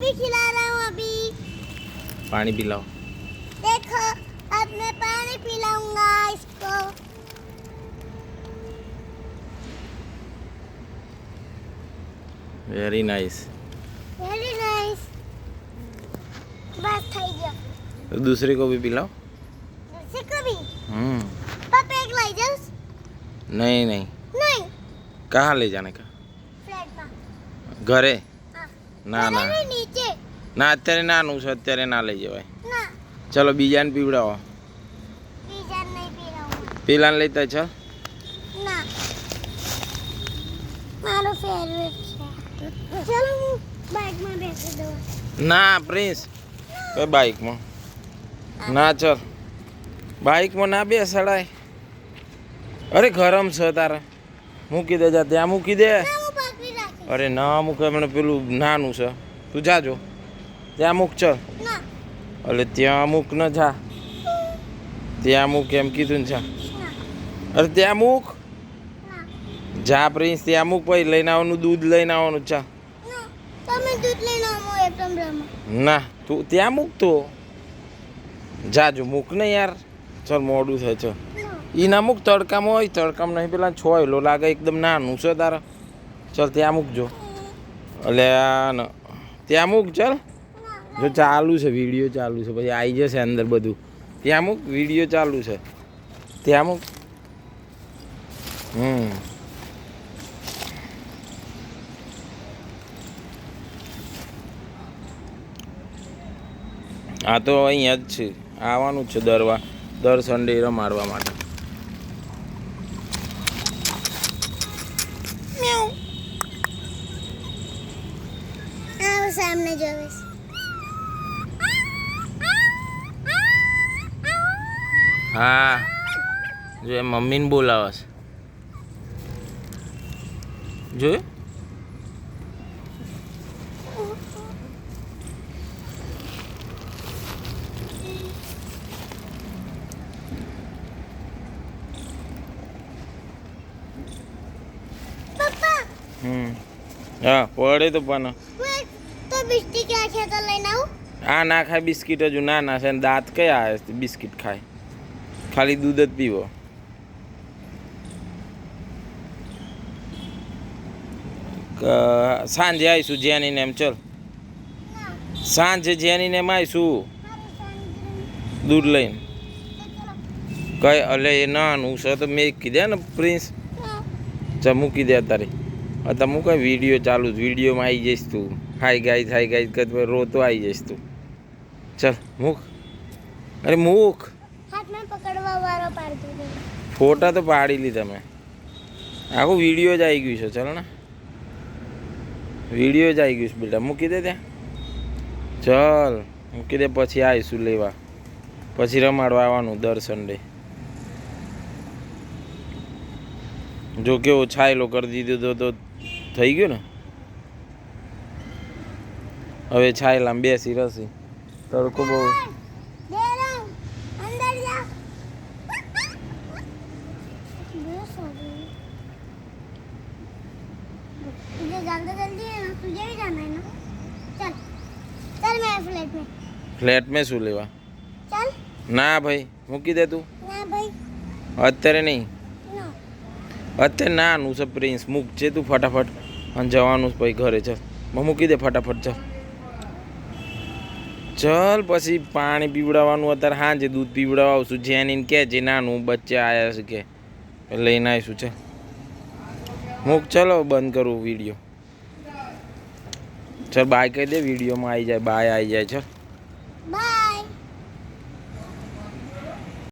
भी खिला रहा हूँ अभी। पानी पिलाओ। देखो अब मैं पानी पिलाऊंगा इसको। Very nice. Very nice. बस થઈ ગયો। तो दूसरे को भी पिलाओ। दूसरे को भी। पापा एक लाई जाओ। नहीं नहीं, नहीं कहाँ ले जाने का? फ्लैट में। घरे हाँ ना ना ઘરે નીચે ना, અત્યારે નાનું છે, અત્યારે ના લઈ જવાય। ના ચલો બીજાને પીવડાવો। બીજા નહીં પીરાવું પેલાને લેતા ચાલ। ના મારો ફેવરેટ છે। ચાલો હું બાઇકમાં બેસી દઉં। ના પ્રિન્સ, કઈ બાઇકમાં ના, ચલ બાઇકમાં ના બેસાડાય। અરે ગરમ છે તારે, મૂકી દે, જા ત્યાં મૂકી દે। ના હું પકડી રાખીશ। અરે ના મૂકે, મને પેલું નાનું છે, તું જાજો ત્યાં મૂક। ચલ ના એટલે ત્યાં મૂક ન, જા ત્યાં મૂક એમ કીધું ને, જા। ના અરે ત્યાં મૂક, ના જા પ્રિન્સ ત્યાં મૂક, પછી લઈને આવવાનું, દૂધ લઈને આવવાનું। ચા ના તમે દૂધ લઈને આવો એકદમ રમો। ના તું ત્યાં મૂક, તો જાજો મૂક ને યાર। ચલ મોડું થાય, ચલ ના ઈ ના મૂક, તડકામાં હોય, તડકામાં નહીં, પેલા છોયલો લાગે, એકદમ નાનું છે તારા। ચલ ત્યાં મૂકજો, એટલે ત્યાં મૂક। ચલ જો ચાલુ છે, વિડીયો ચાલુ છે, પછી આવી જશે અંદર બધું। ત્યાં મૂક, વિડીયો ચાલુ છે, ત્યાં મૂક। આ તો અહીંયા જ છે, આવવાનું જ છે દર સન્ડે રમાડવા માટે। આવો સામને જોઈશ। હા જો એ મમ્મીને બોલાવે છે, જોયું? પપ્પા હા પડે તો પણ હું તો બિસ્કિટ રાખ્યા તો લઈને આવું। આ ના ખાય બિસ્કિટ, હજુ નાના છે ને દાંત કયા આવે છે બિસ્કિટ ખાય, ખાલી દૂધ જ પીવો। સાંજે આવીશું જેનીને એમ, ચલ સાંજે જેનીને એમ આવીશું દૂધ લઈને। કઈ અલે એ નાનું છે તો મેં કીધે ને પ્રિન્સ, ચા મૂકી દે તારે। અત્યારે હું કઈ વિડીયો ચાલુ, વિડીયોમાં આવી જઈશ તું, હાઈ ગાઈસ કઈ રોતો આવી જઈશ તું। ચલ મૂક, અરે મૂક। હાથમાં પકડવા વાળો પાડતું હતું। ફોટા તો પાડી લીધા મેં, આખું વિડીયો જ આવી ગયું છે। ચાલ ને વિડીયો જ આવી ગયું છે બેટા, મૂકી દે ત્યાં। ચલ મૂકી દે, પછી આવીશું લેવા, પછી રમાડવા આવવાનું દર સન્ડે। જો કેવો છાયલો કરી દીધો તો થઈ ગયો ને। હવે છાયલામાં બેસી રસી, તડકો બહુ। દેરામ અંદર જા। तुझे जल्दी जल्दी है ना, तुझे भी जाना है ना। चल चल मेरे फ्लैट में। ફ્લેટ મેં શું લેવા? चल ના ભાઈ મૂકી દે તું, ना भाई અત્યારે નહીં, ना અત્યારે નાનું છે પ્રિન્સ, મૂક છે તું ફટાફટ, અને જવાનું પછી ઘરે। ચાલ મૂકી દે ફટાફટ, ચાલ ચાલ પછી પાણી પીવડાવવાનું, અત્યારે સાંજે દૂધ પીવડાવવા આવશું। જેનીને કે જે નાનું બચ્ચા આવ્યા છે કે લઈને આવીશું। ચાલ મૂક, ચલો બંધ કરું વિડીયો। ચાલ બાય કહી દે, વિડીયોમાં આવી જાય, બાય આવી જાય। ચાલ बाय।